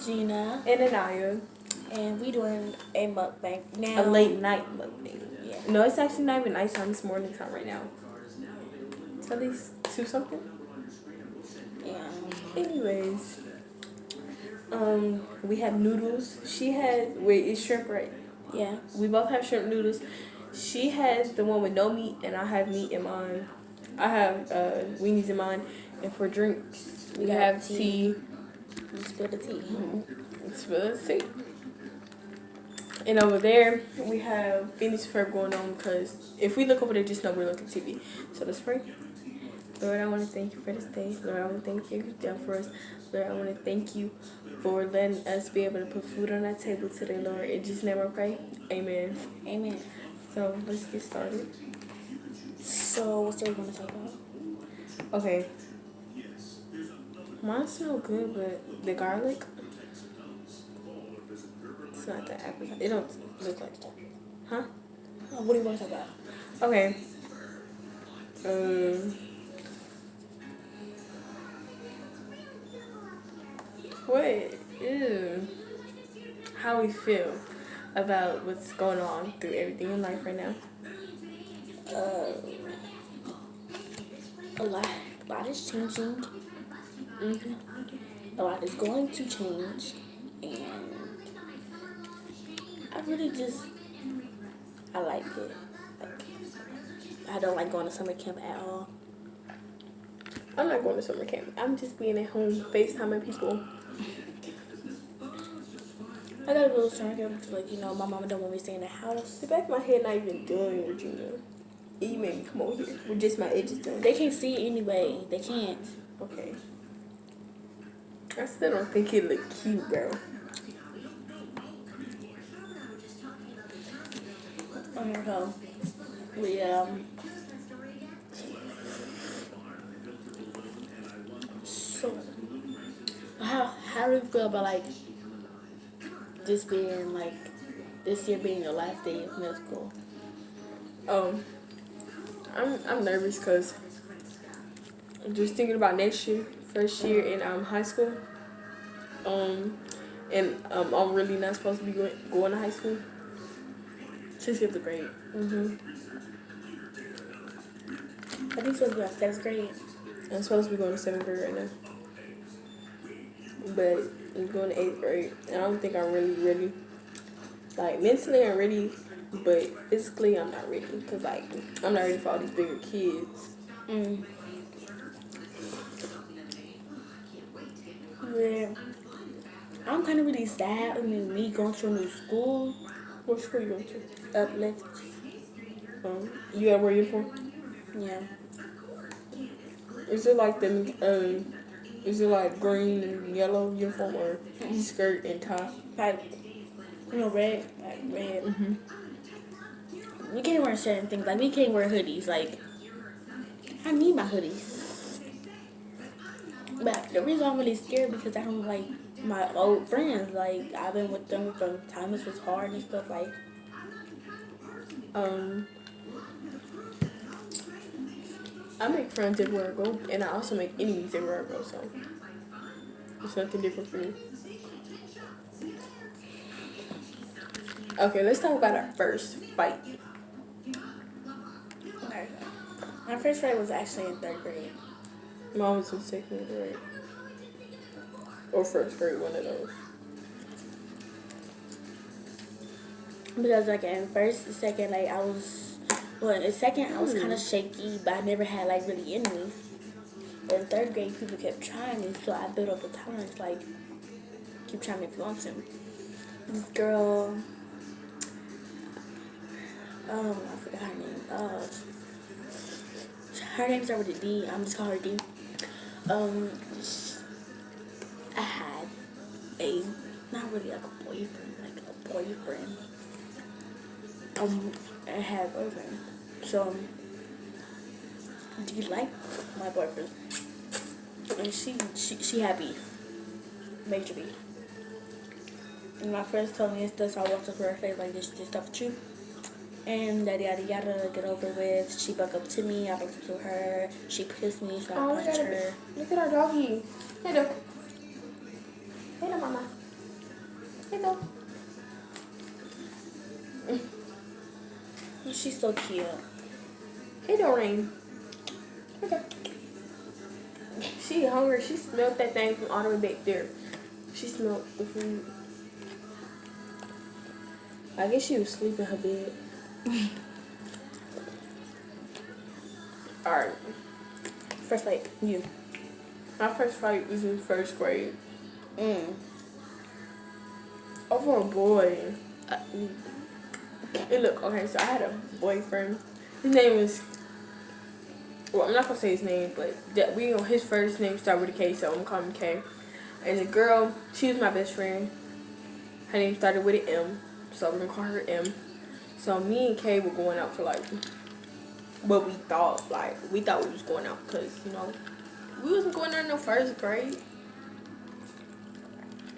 Gina. And Anaya. And we doing a mukbang now. A late night mukbang. Yeah. No, it's actually not even nighttime. It's morning time right now. It's at least 2 something. Yeah. Anyways, we have noodles. She had it's shrimp, right? Yeah. We both have shrimp noodles. She has the one with no meat, and I have meat in mine. I have weenies in mine. And for drinks, we have tea. You spill the tea. Spill the tea. And over there, we have Phoenix Ferb going on because if we look over there, just know we're looking at TV. So let's pray. Lord, I want to thank you for this day. Lord, I want to thank you for done for us. Lord, I want to thank you for letting us be able to put food on our table today, Lord. In Jesus' name I pray. Amen. Amen. So let's get started. So what's we going to talk about? Okay. Mine smell good, but the garlic, it's not that appetizing. It don't look like that. Huh? What do you want to talk about? Okay. What? Ew. How we feel about what's going on through everything in life right now. A lot is changing. Mm-hmm. A lot is going to change, and I really I like it. I don't like going to summer camp at all. I'm not going to summer camp. I'm just being at home FaceTiming people. I gotta go to summer camp because, my mama don't want me to stay in the house. The back of my head not even done, Regina. You made me come over here with just my edges done. They can't see it anyway. They can't. Okay. I still don't think it look cute, bro. Okay. So, how do you feel about this being this year being your last day of middle school? I'm nervous because I'm just thinking about next year, first year in high school. And I'm really not supposed to be going to high school. She skipped the grade. I think supposed to be on 7th grade. I'm supposed to be going to 7th grade right now. But I'm going to 8th grade. And I don't think I'm really ready. Mentally I'm ready, but physically I'm not ready. Because, I'm not ready for all these bigger kids. Yeah. I'm kind of really sad. Me going to a new school. What school you going to? Uplift. You gotta wear uniform? Yeah. Is it is it green and yellow uniform or skirt and tie? Red. Red. We can't wear certain things. We can't wear hoodies. I need my hoodies. But the reason I'm really scared because I don't like my old friends. I've been with them from the time this was hard and stuff. I make friends everywhere I go, and I also make enemies everywhere I go, so it's nothing different for me. Okay, let's talk about our first fight. Okay. My first fight was actually in 3rd grade. Mine was in 2nd grade. Or 1st grade, one of those. Because in 1st and 2nd, I was, in 2nd I was kind of shaky, but I never had really enemies. But in 3rd grade, people kept trying me, so I built up a tolerance. Keep trying me if you want to. This girl, I forgot her name. Her name started with a D. I'm just calling her D. I had not really a boyfriend. I had a boyfriend. So, D liked my boyfriend. And she had beef. Major beef. And my friends told me it's this, I walked up to her face this stuff with you. And yada yada yada, get over with. She buck up to me, I buck up to her. She pissed me, so I punched her. Look at our doggy. Hey, dog. Hey, mama. Hey, go. She's so cute. Hey, Doreen. Okay. She hungry. She smelled that thing from all the way back there. She smelled the food. I guess she was asleep in her bed. Alright. First fight, you. My first fight was in first grade. Over a boy. And look, okay, so I had a boyfriend. His name was, well, I'm not gonna say his name, but his first name started with a K, so I'm gonna call him K. And the girl, she was my best friend. Her name started with an M, so we're gonna call her M. So me and K were going out for like what we thought we was going out because, you know, we wasn't going there in no first grade.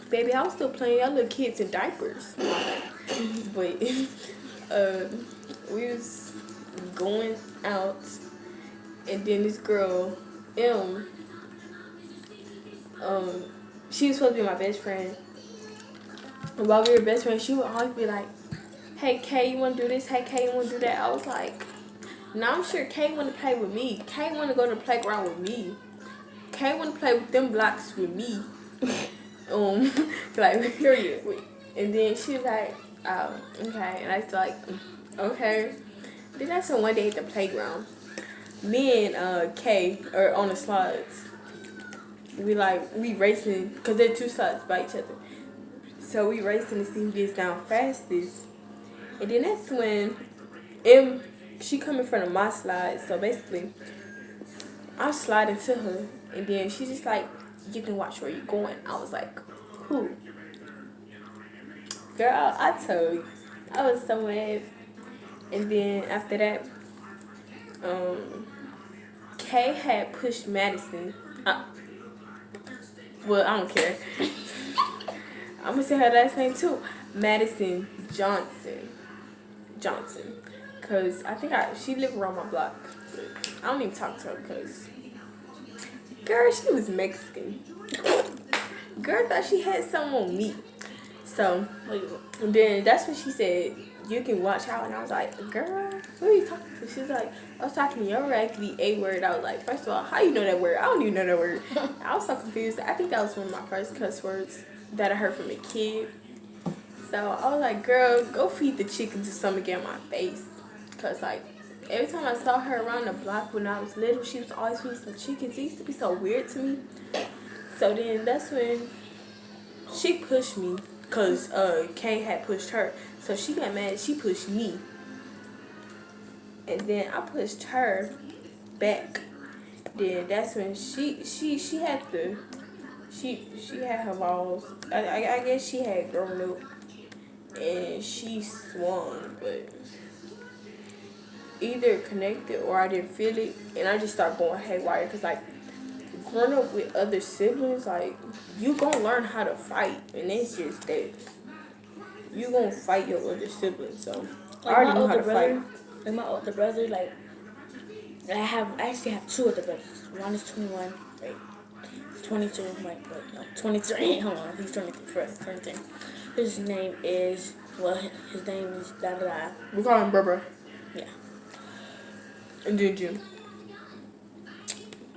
Baby, I was still playing y'all little kids in diapers. But we was going out, and then this girl, M, she was supposed to be my best friend. And while we were best friends, she would always be like, hey, Kay, you want to do this? Hey, Kay, you want to do that? I was like, no, I'm sure Kay want to play with me. Kay want to go to the playground with me. Kay want to play with them blocks with me. Like, period. And then she was like, okay. And I was like, okay. Then that's one day at the playground. Me and Kay are on the slides. We racing, because they're two slides by each other. So we racing to see who gets down fastest. And then that's when she come in front of my slide. So basically, I'm sliding to her. And then she's just like, you can watch where you're going. I was like, who? Girl, I told you. I was so mad. And then after that, Kay had pushed Madison. Well, I don't care. I'm going to say her last name too. Madison Johnson. Because I think she lived around my block. But I don't even talk to her because, girl, she was Mexican. Girl thought she had something on me. So, then that's when she said, you can watch out. And I was like, girl, who are you talking to? She was like, I was talking to your raggedy A word. I was like, first of all, how you know that word? I don't even know that word. I was so confused. I think that was one of my first cuss words that I heard from a kid. So I was like, girl, go feed the chickens or something, get in my face. Because, like, every time I saw her around the block when I was little, she was always feeding some chickens. It used to be so weird to me. So then that's when she pushed me. Because Kay had pushed her. So she got mad. She pushed me. And then I pushed her back. Then that's when she had the... She had her balls. I guess she had grown up. And she swung. But either connected or I didn't feel it. And I just started going haywire. Because, like, growing up with other siblings, like, you gonna learn how to fight, and it's just that you gonna fight your other siblings. So Like I already knew how to fight. Like my older brother, like I actually have two older brothers. One is 21, right? He's 22, like but no, 23. Hold on, he's 23. His name is da da da. We call him Barbara. Yeah. And Juju.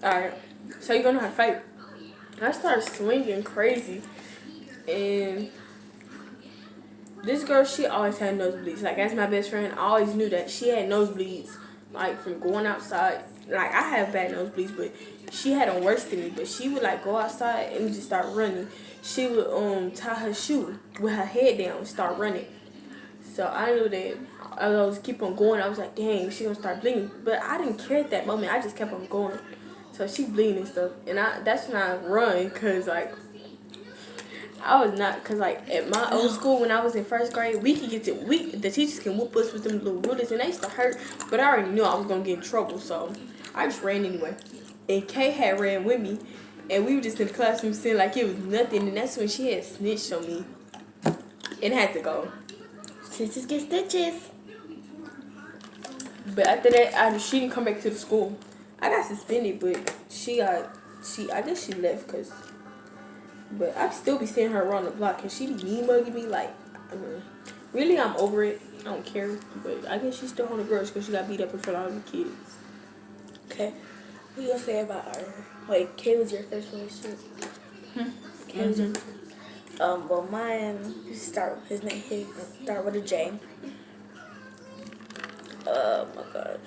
Alright, so you gonna know how to fight. I started swinging crazy, and this girl, she always had nosebleeds. Like, as my best friend, I always knew that she had nosebleeds, like, from going outside. Like, I have bad nosebleeds, but she had them worse than me. But she would, like, go outside and just start running. She would tie her shoe with her head down and start running. So I knew that I was keep on going. I was like, dang, she gonna start bleeding. But I didn't care at that moment. I just kept on going. So she bleeding and stuff. And that's when I run, because, like, I was not, because, like, at my old school, when I was in first grade, the teachers can whoop us with them little rulers, and they used to hurt, but I already knew I was going to get in trouble, so I just ran anyway. And Kay had ran with me, and we were just in the classroom sitting like it was nothing, and that's when she had snitched on me and had to go. Stitches get stitches. But after that, she didn't come back to the school. I got suspended, but I guess she left, because But I still be seeing her around the block, and she be mean mugging me like, really, I'm over it. I don't care. But I guess she's still on the grudge because she got beat up in front of all the kids. Okay. What you gonna say about her? Wait, Kay was your first relationship? Kay was your well, mine, his start with a J. Oh my gosh.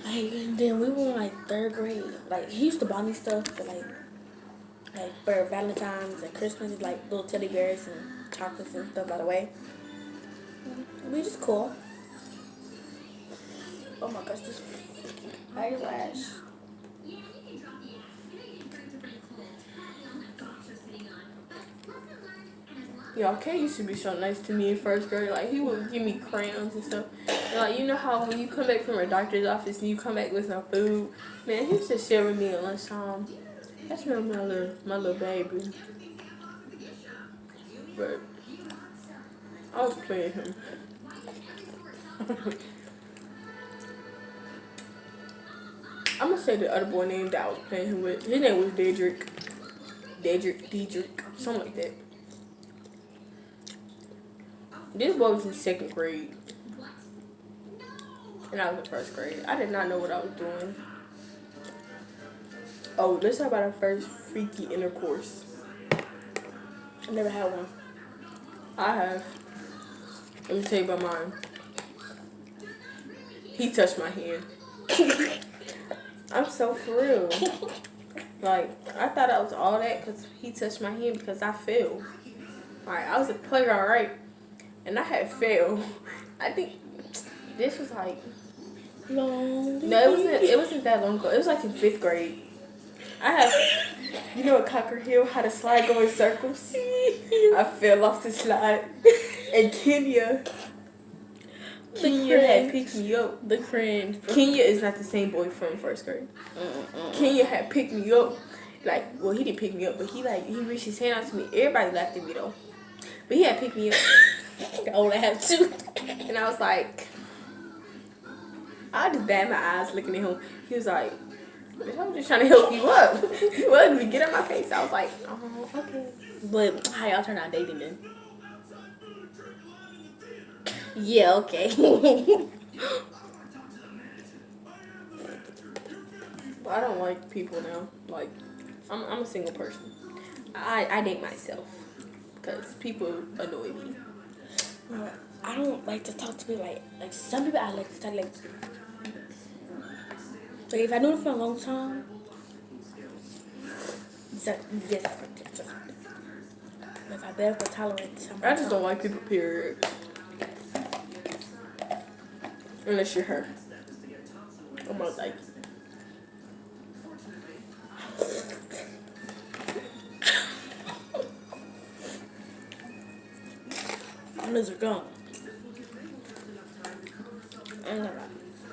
Like, and then we were in like 3rd grade. Like, he used to buy me stuff for like for Valentine's and Christmas, like little teddy bears and chocolates and stuff, by the way. We just cool. Oh my gosh, this eyelash. Y'all, Kay used to be so nice to me in 1st grade. Like, he would give me crayons and stuff. And, like, you know how when you come back from a doctor's office and you come back with some food? Man, he used to share with me at lunchtime. That's my little baby. But I was playing him. I'm gonna say the other boy name that I was playing him with. His name was Dedrick, something like that. This boy was in 2nd grade, and I was in 1st grade. I did not know what I was doing. Oh, let's talk about our first freaky intercourse. I never had one. I have. Let me tell you about mine. He touched my hand. I'm so for real. Like, I thought I was all that because he touched my hand because I fell. Alright, I was a player, alright? And I had failed. I think this was like... No, it wasn't that long ago. It was like in 5th grade. I had... You know at Cocker Hill how the slide go in circles? I fell off the slide. And Kenya had picked me up. The cringe. Kenya is not the same boy from 1st grade. Kenya had picked me up. Like, well, he didn't pick me up, but he reached his hand out to me. Everybody laughed at me, though. But he had picked me up. I would have too. And I was like... I just batted my eyes looking at him. He was like, bitch, I was just trying to help you up. You ugly. Get out my face. I was like, oh, okay. But how y'all turn out dating then? Yeah, okay. But I don't like people now. Like, I'm a single person. I date myself. Because people annoy me. I don't like to talk to people like some people I like to talk like if I know them for a long time, yes. If I better for tolerance, I just don't like people, period. Unless you're her. I'm not like you. Noodles are gone.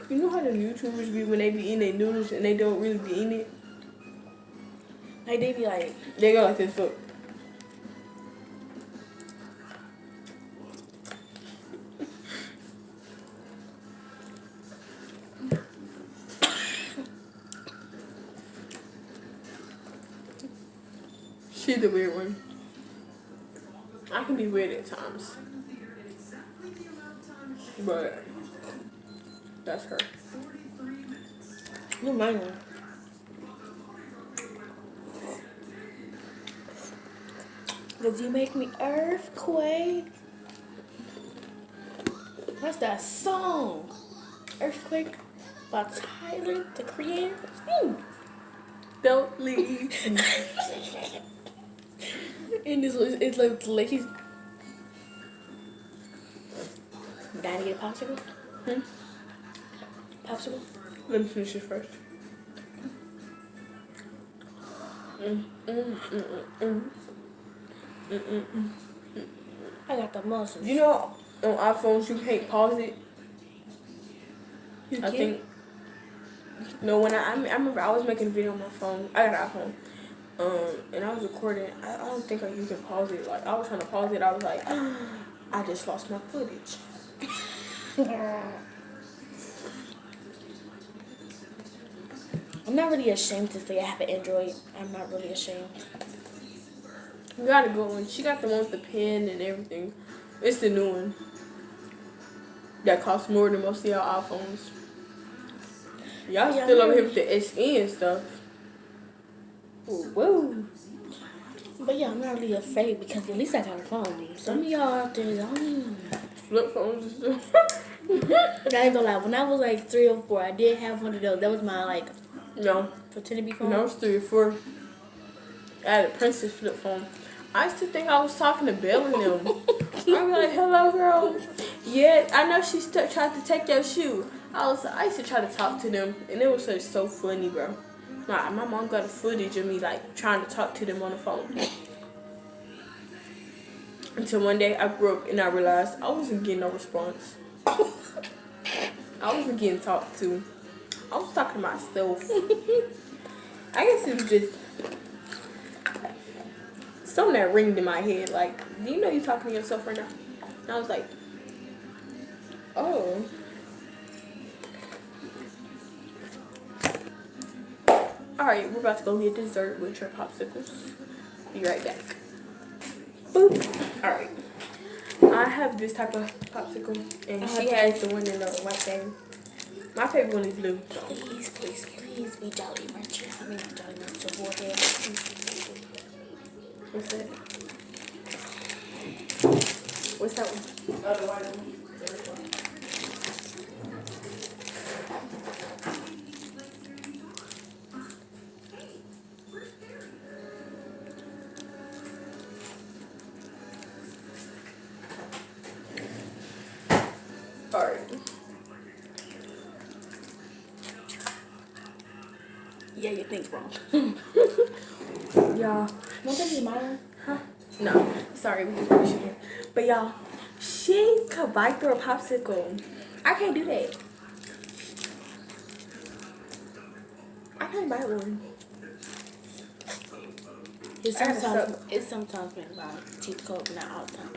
You know how the YouTubers be when they be eating their noodles and they don't really be eating it? Like they be like, they go like this, look. She's the weird one. I can be weird at times. But that's her. you mind me. Cause you make me earthquake. What's that song? Earthquake by Tyler, the Creator. Don't leave. And it's like he's dying to get a popsicle. Popsicle. Let me finish it first. I got the muscles. You know, on iPhones you can't pause it. I think. No, when I remember I was making a video on my phone. I got an iPhone. And I was recording. I don't think you can pause it. Like, I was trying to pause it. I was like, I just lost my footage. I'm not really ashamed to say I have an Android. I'm not really ashamed. We got a good one. She got the one with the pen and everything. It's the new one. That costs more than most of y'all iPhones. Y'all still over here with the SE and stuff. Woo. But yeah, I'm not really afraid because at least I got a phone. Some of y'all out there don't. Flip phones and stuff. But I ain't gonna lie, when I was like 3 or 4, I did have one of those. That was my like No. pretend to be phone. When I was 3 or 4, I had a princess flip phone. I used to think I was talking to Belle and them. I'm like, hello, girl. Yeah, I know she tried to take your shoe. I used to try to talk to them, and it was just so funny, bro. My mom got a footage of me like trying to talk to them on the phone. Until one day I grew up and I realized I wasn't getting no response. I wasn't getting talked to. I was talking to myself. I guess it was just something that ringed in my head. Like, do you know you're talking to yourself right now? And I was like, oh. Alright, we're about to go get dessert with your popsicles. Be right back. Boop. Alright. I have this type of popsicle, and she has the one in the white thing. My favorite one is blue. So. Please, please, please be Jolly Rancher. I mean, not Jolly Rancher, Warhead. What's that? What's that one? Oh, the white one. Alright. Yeah, you think wrong. Y'all. Won't that be mine? Huh? No. Sorry, we can finish it here. But y'all, she could bite through a popsicle. I can't do that. I can't bite one. It's sometimes when my teeth cold, but not all the time.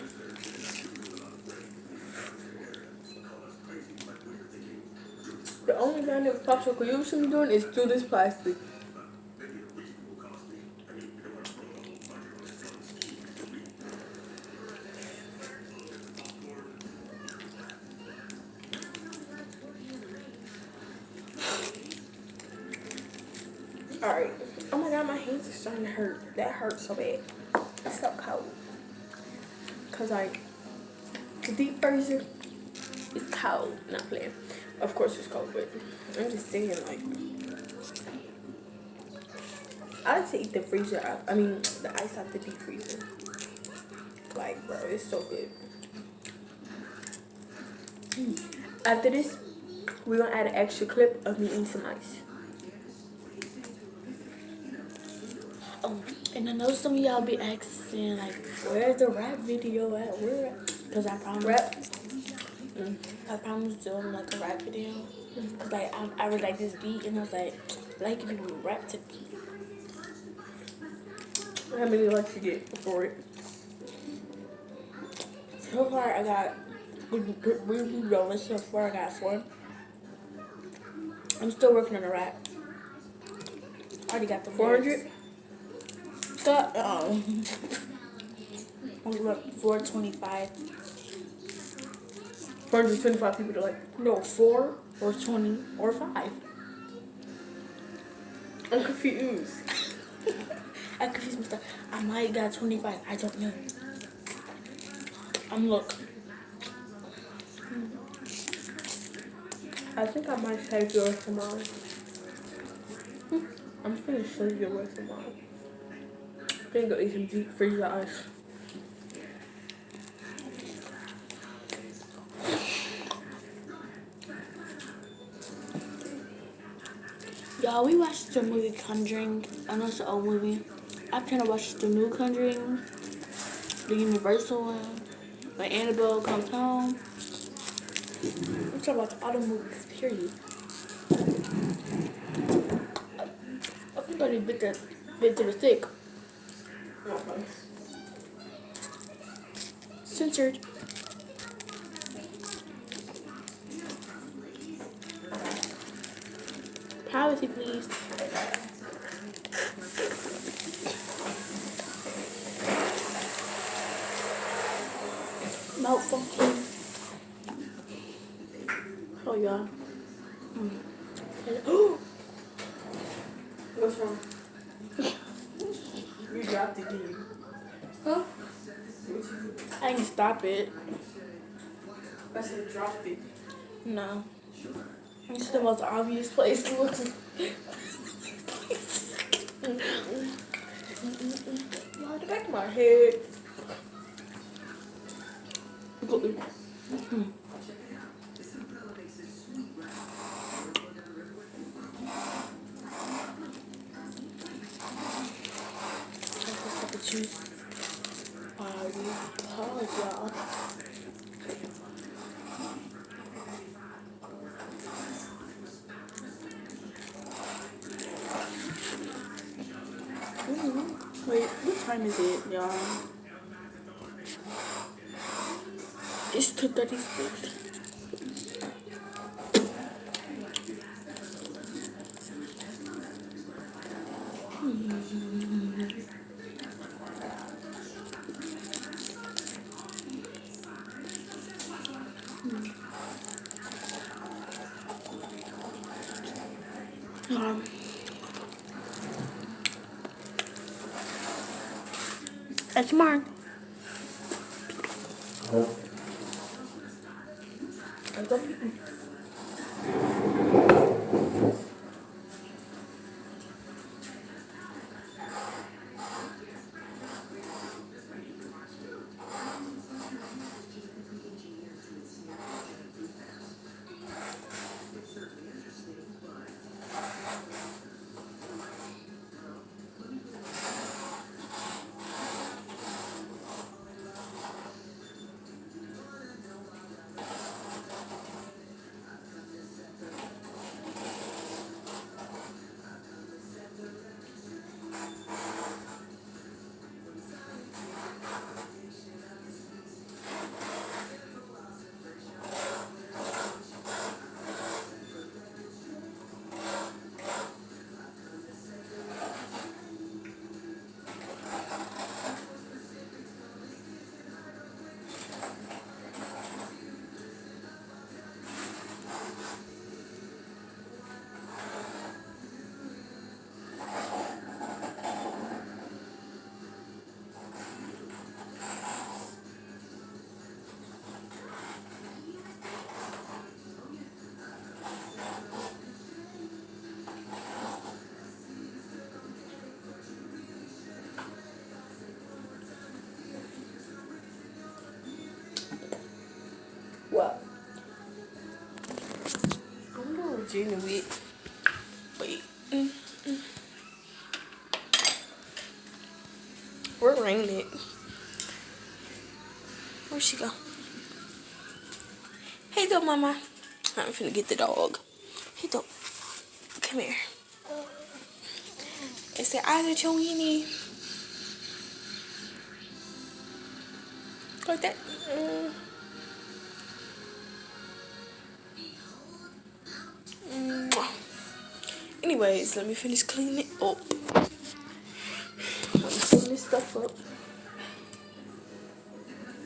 The only kind of popsicle you should be doing is through this plastic. Alright. Oh my god, my hands are starting to hurt. That hurts so bad. It's so cold. Cause like the deep freezer is cold. Not playing. Of course it's cold, but I'm just saying like I like to eat the freezer out. I mean the ice out the deep freezer. Like bro, it's so good. After this, we're gonna add an extra clip of me eating some ice. And I know some of y'all be asking, like, where's the rap video at? Where? Because I promised. I promised doing, like, a rap video. Because, like, I really like this beat, and I was like if you would rap to beat. How many likes you get for it? So far, I got, so far I got 4. I'm still working on the rap. I already got the 400? Only what, 425. 425 people to like. No, 4 or 20 or 5. I'm confused. I confused myself. I might got 25. I don't know. Look. I think I might save yours tomorrow. I'm just gonna show you yours tomorrow. I'm gonna go eat some deep freezer ice. Y'all, we watched the movie Conjuring. I know it's an old movie. I kind of watched the new Conjuring, the Universal one, when Annabelle comes home. I'm talking about all the movies, period. I think I need to bit to the stick. Okay. Censored. Privacy, please. What's wrong? You dropped it, didn't you? Huh? What you do? I can stop it. I said dropped it. No. It's the most obvious place to look. Y'all, the back of my head. Look at you. Pause, y'all. Wait, what time is it, y'all? It's 2:36. That's mine. What? I'm doing Virginia with. Wait. Where Rain at? Where'd she go? Hey, though, mama. I'm finna get the dog. Hey, though. Come here. And say, I got your weenie. Like that. Mwah. Anyways, let me finish cleaning it up. I'm cleaning this stuff up.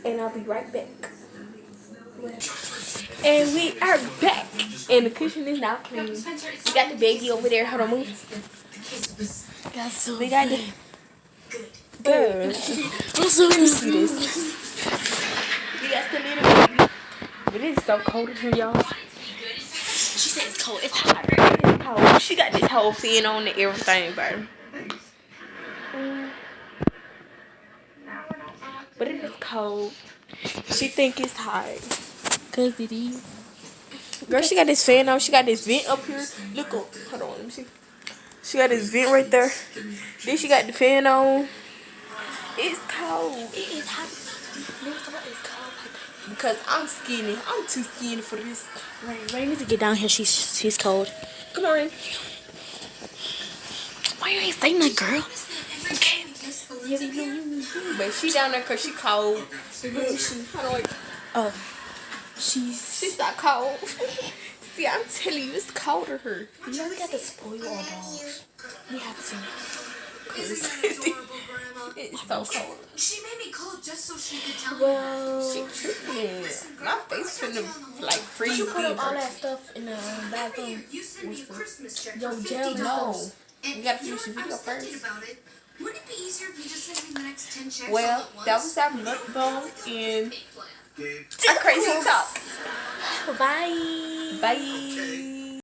And I'll be right back. And we are back. And the kitchen is now clean. We got the baby over there. Hold on, move. That's so We got the... good. I'm so let me see this. We got the little baby. But it is so cold in here, y'all. She said it's cold. It's hot. It's cold. She got this whole fan on and everything, bro. But it is cold. She think it's hot. Cause it is. Girl, she got this fan on. She got this vent up here. Look up. Hold on, let me see. She got this vent right there. Then she got the fan on. It's cold. It is hot. It's cold. Because I'm skinny. I'm too skinny for this. Rain needs to get down here. She's cold. Come on, Rain. Why you ain't saying that, girl? Okay. But she down there because she cold. Hold on, wait. Oh. She's not cold. See, I'm telling you, it's cold to her. You know we got to spoil our dogs. We have to. It's so cold. She made me cold just so she could tell me. Well, She tripping. My face finna like freeze. you put up all that stuff in the bathroom. You sent me a Christmas check Yo, for gel, $50. no. And We gotta you know finish the what? I video was thinking first. about it. Wouldn't it be easier if you just sent me the next 10 checks all Well, at once? that was our mukbang and Big plan. a crazy talk. Bye. Bye.